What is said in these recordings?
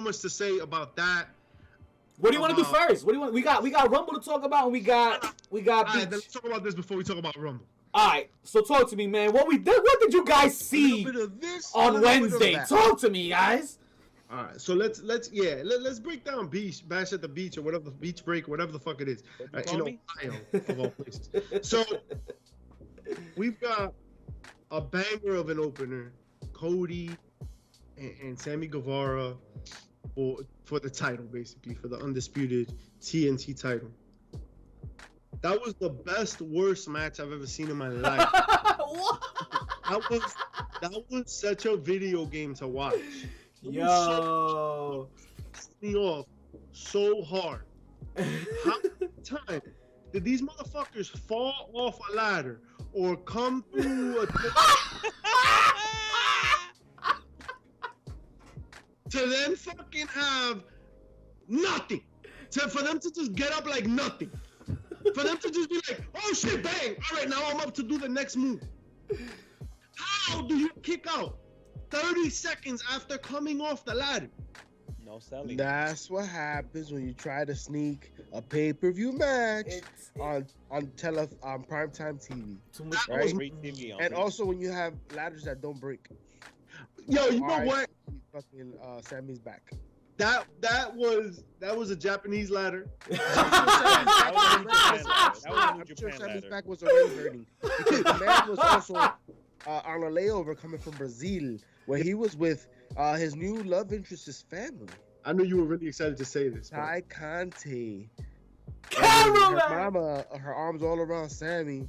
much to say about that. What do you want to do first? What do you want? We got Rumble to talk about, and we got. All right, let's talk about this before we talk about Rumble. All right, so talk to me, man. What did you guys see on Wednesday? Talk to me, guys. All right, so let's break down Bash at the Beach or whatever the beach break, whatever the fuck it is, in Ohio of all places. So we've got a banger of an opener, Cody and Sammy Guevara for the title, basically for the undisputed TNT title. That was the best, worst match I've ever seen in my life. that was such a video game to watch. Yo, me off so hard. How many times did these motherfuckers fall off a ladder or come through a to then fucking have nothing? For them to just get up like nothing. For them to just be like, oh shit, bang! All right, now I'm up to do the next move. How do you kick out 30 seconds after coming off the ladder? No selling. That's what happens when you try to sneak a pay-per-view match on primetime TV. Too much right? free TV on and TV. Also when you have ladders that don't break. Yo, you know what? Fucking Sammy's back. That was a Japanese ladder. I'm sure Sammy's back was already hurting because the man was also on a layover coming from Brazil, where he was with his new love interest's family. I know you were really excited to say this. Tai Conte. Her mama, her arms all around Sammy.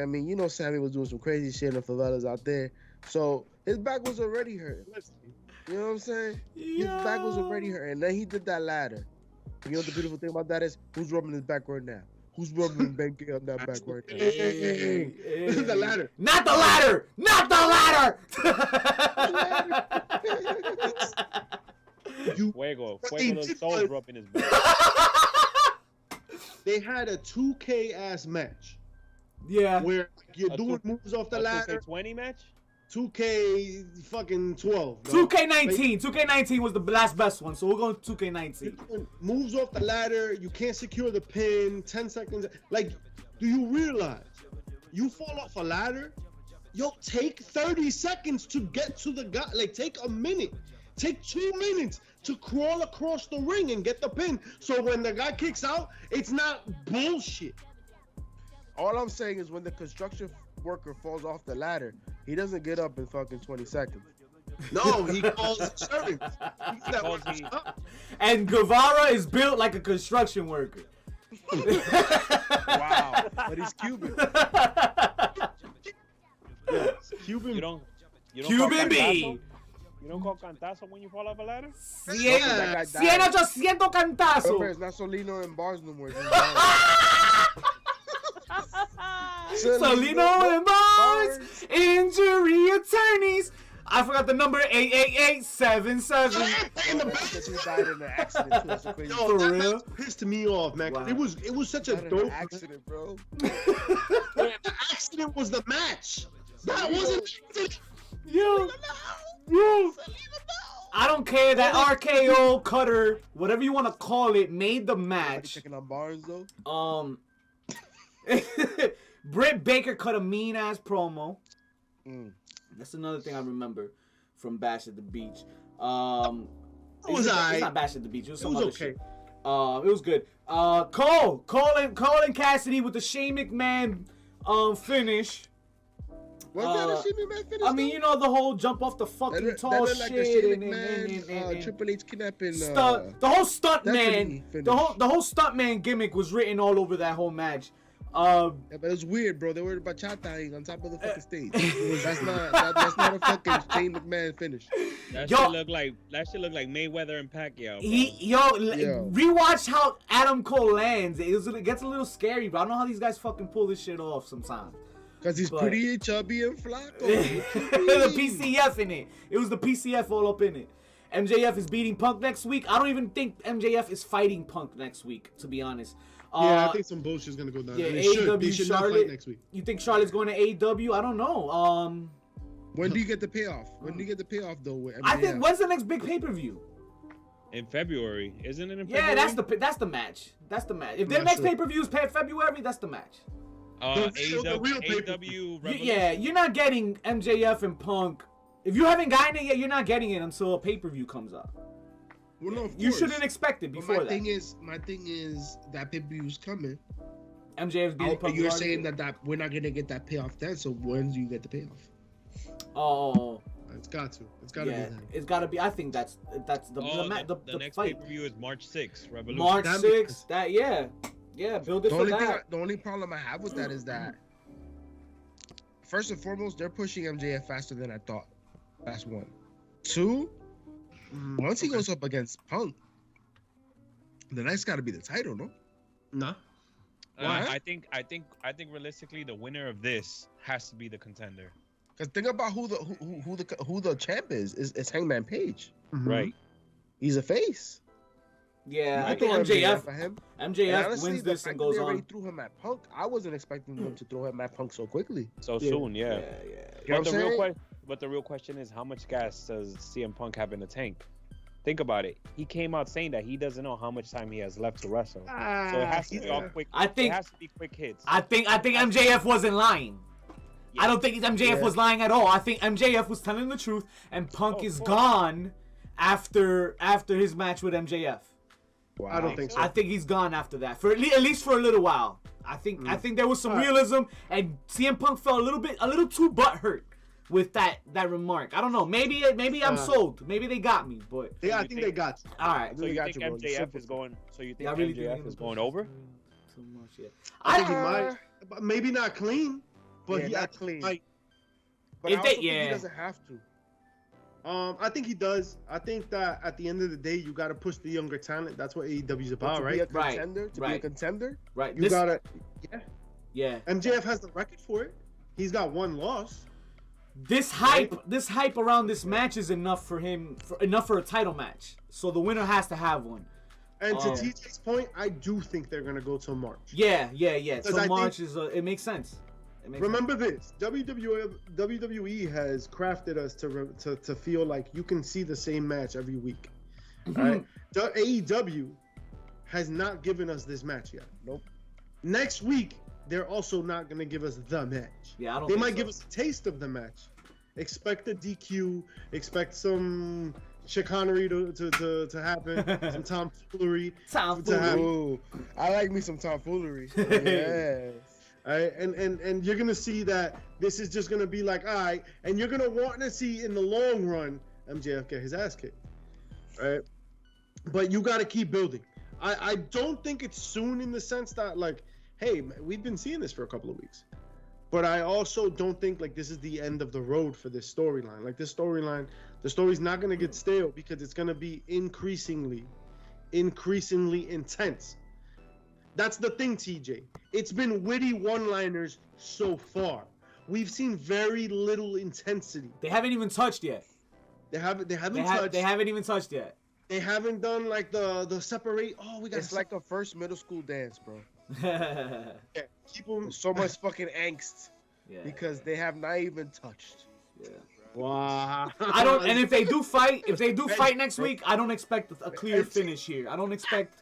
I mean, you know Sammy was doing some crazy shit in the favelas out there. So his back was already hurting. You know what I'm saying? His back was already hurting. And then he did that ladder. You know what the beautiful thing about that is? Who's rubbing his back right now? Who's rubbing Benke on that back right now? Hey. This is the ladder. Not the ladder! Not the ladder! Fuego the soul rubbing his back. They had a 2K ass match. Yeah. Where you're doing moves off the ladder. 2K20 match? 2K fucking 12. 2K19. 2K19 was the last best one, so we're going 2K19. Moves off the ladder, you can't secure the pin, 10 seconds. Like, do you realize you fall off a ladder? Yo, take 30 seconds to get to the guy. Like, take a minute. Take 2 minutes to crawl across the ring and get the pin. So when the guy kicks out, it's not bullshit. All I'm saying is when the construction worker falls off the ladder, he doesn't get up in fucking 20 seconds. No, he calls insurance. And Guevara is built like a construction worker. Wow, but he's Cuban. Yes, Cuban. You don't Cuban B. You don't call cantazo when you fall off a ladder? 100% cantazo. Remember, it's not Solino in bars no more. Solino and Barnes, injury attorneys. I forgot the number, 888-77. He died in an accident too. Yo, that pissed me off, man. Wow. It was such a dope accident, bro. The accident was the match. That wasn't. Yo. I don't care that RKO cutter, whatever you want to call it, made the match. Checking on Barnes though. Britt Baker cut a mean ass promo. That's another thing I remember from Bash at the Beach. It's not Bash at the Beach. It was some other shit. It was good. Cole and Cassidy with the Shane McMahon finish. Was that a Shane McMahon finish? I mean, you know the whole jump off the fucking tall like shit and Triple H kidnapping. The whole stunt man, the whole stunt man gimmick was written all over that whole match. Yeah, but it's weird, bro. They were bachating on top of the fucking stage. That's not a fucking Shane McMahon finish. That shit look like Mayweather and Pacquiao. Rewatch how Adam Cole lands. It gets a little scary, but I don't know how these guys fucking pull this shit off sometimes. Cause he's pretty chubby and flaco. The PCF in it. It was the PCF all up in it. MJF is beating Punk next week. I don't even think MJF is fighting Punk next week, to be honest. I think some bullshit's gonna go down. Yeah, AEW should Charlotte. not fight next week. You think Charlotte's going to AEW? I don't know. When do you get the payoff? When do you get the payoff though? I think when's the next big pay-per-view? In February, isn't it? In Yeah, February? that's the match. That's the match. If their Not next sure. pay-per-view is February, that's the match. The real AEW Revolution. Yeah, you're not getting MJF and Punk. If you haven't gotten it yet, you're not getting it until a pay-per-view comes up. Well, no, of You course. shouldn't expect it But before that. my thing is that pay-per-view's coming. MJF's beating Punk. You're saying that we're not gonna get that payoff then. So when do you get the payoff? Oh, It's got to. It's got to yeah, be that. it's got to be. I think that's the The next fight. pay-per-view is March 6th. Revolution. March That 6th. That build it for that. The only problem I have with that is that first and foremost, they're pushing MJF faster than I thought. That's one. Two, once he goes up against Punk, the next got to be the title, no? Nah. Why? I think realistically, the winner of this has to be the contender. Because think about who the champ is. It's Hangman Page. Right. He's a face. Yeah, I You think throw MJF at him. MJF Honestly, wins the this fact and that goes they already on. threw him at Punk. I wasn't expecting them to throw him at Punk so quickly. So Yeah. soon, yeah. Yeah. You know But what I'm saying? the real question is, how much gas does CM Punk have in the tank? Think about it. He came out saying that he doesn't know how much time he has left to wrestle. So it has to be all quick. I think- it has to be quick hits. I think MJF wasn't lying. Yeah. I don't think MJF was lying at all. I think MJF was telling the truth, and Punk is gone after his match with MJF. Wow. I don't think so. I think he's gone after that for at least for a little while. I think there was some realism, and CM Punk felt a little too butthurt with that remark. I don't know. Maybe I'm sold. Maybe they got me, but Yeah, I think they got you. all right. So you got think you, bro. MJF is going? So you think I really MJF think is going over? Too much, yeah. I think he might. But maybe not clean. But Yeah, he not clean. Might. But If I they- also think yeah. he doesn't have to. I think he does. I think that at the end of the day, you got to push the younger talent. That's what AEW's But about, to right? be a Right, contender, to be a right. contender, Right. You This, gotta. Yeah. yeah. MJF has the record for it. He's got one loss. This hype around this match is enough for him, enough for a title match. So the winner has to have one. And to TJ's point, I do think they're gonna go till March. Yeah. Because So I March is it makes sense. It makes Remember this: WWE has crafted us to feel like you can see the same match every week. All right, AEW has not given us this match yet. Nope. Next week, they're also not going to give us the match. Yeah, I don't They think might so. give us a taste of the match. Expect a DQ. Expect some chicanery to happen. Some tomfoolery. to happen. Ooh, I like me some tomfoolery. Yes. All right, and you're gonna see that this is just gonna be like, all right, and you're gonna want to see in the long run MJF get his ass kicked, all right? But you got to keep building. I don't think it's soon in the sense that like, hey, we've been seeing this for a couple of weeks, but I also don't think like this is the end of the road for this storyline. Like this storyline, the story's not gonna get stale because it's gonna be increasingly intense. That's the thing, TJ. It's been witty one-liners so far. We've seen very little intensity. They haven't even touched yet. They haven't They touched. haven't even touched yet. They haven't done like the separate. Oh, we got. It's like a first middle school dance, bro. keep them. So much fucking angst Yeah. because they have not even touched. Yeah. Wow. I don't. And if they do fight next week, I don't expect a clear finish here. I don't expect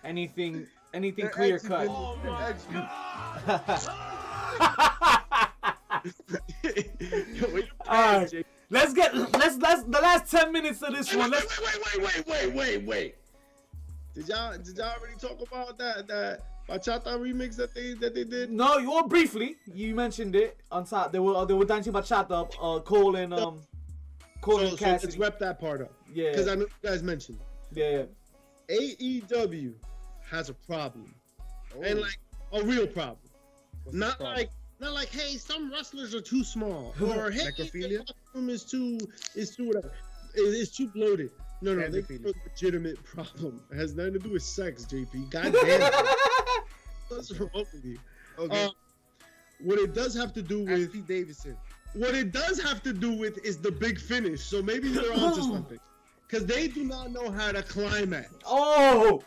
anything clear cut. Alright, let's the last 10 minutes of this one. Wait. Did y'all already talk about that bachata remix that they did? No, you all briefly. You mentioned it on top. They were dancing bachata. Cole and So Cassidy. let's wrap that part up. Yeah. Because I know you guys mentioned it. Yeah. AEW has a problem, and like a real problem. Not like hey, some wrestlers are too small, or hey, the costume is too whatever. It's too bloated. No, they have a legitimate problem. It has nothing to do with sex, JP. God damn. What's wrong with you? Okay. What it does have to do with Pete Davidson. What it does have to do with is the big finish. So maybe they're onto something. Because they do not know how to climax. Oh.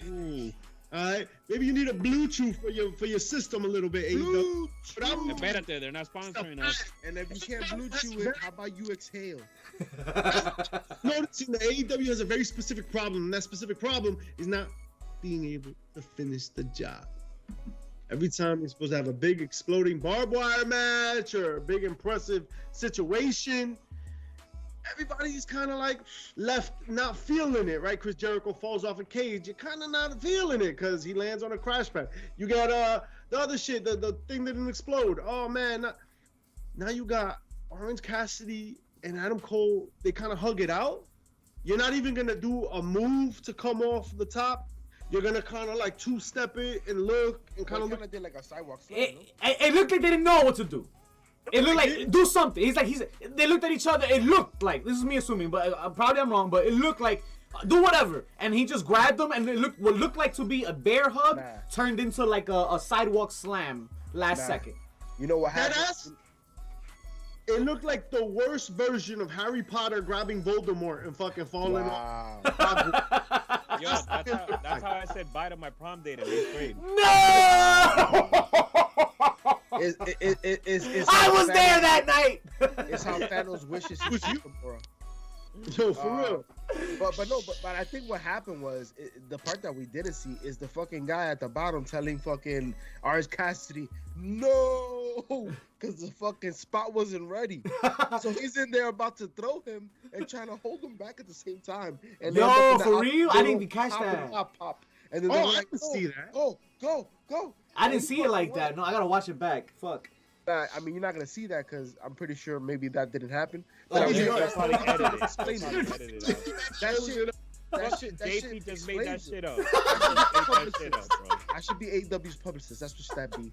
All All right, maybe you need a Bluetooth for your system a little bit. AEW. But Espérate, they're not sponsoring us. And if you can't Bluetooth it, how about you exhale? Noticing the AEW has a very specific problem, and that specific problem is not being able to finish the job. Every time you're supposed to have a big exploding barbed wire match or a big impressive situation, everybody's kind of like left not feeling it, right? Chris Jericho falls off a cage. You're kind of not feeling it because he lands on a crash pad. You got the other shit, the thing that didn't explode. Oh, man. Now you got Orange Cassidy and Adam Cole. They kind of hug it out. You're not even going to do a move to come off the top. You're going to kind of like two-step it and look and kind of look. Did like a sidewalk slam, it looked like they didn't know what to do. It looked like, do something. They looked at each other. It looked like, this is me assuming, but probably I'm wrong, but it looked like, do whatever. And he just grabbed them, and what looked like to be a bear hug turned into like a sidewalk slam last second. You know what happened? It looked like the worst version of Harry Potter grabbing Voldemort and fucking falling off. Yo, that's how I said bye to my prom date in 8th grade. No! I was there that night. It's how Thanos wishes he was you, bro. Yo, for real. But I think what happened was the part that we didn't see is the fucking guy at the bottom telling fucking Orange Cassidy no, because the fucking spot wasn't ready. So he's in there about to throw him and trying to hold him back at the same time. And yo, for real? I didn't even catch that. Pop. And then I didn't see that. Go. I didn't see it like that. No, I gotta watch it back. Fuck. I mean, you're not gonna see that because I'm pretty sure maybe that didn't happen. That shit. JP just made that shit up. I should be AEW's publicist. That's what that be.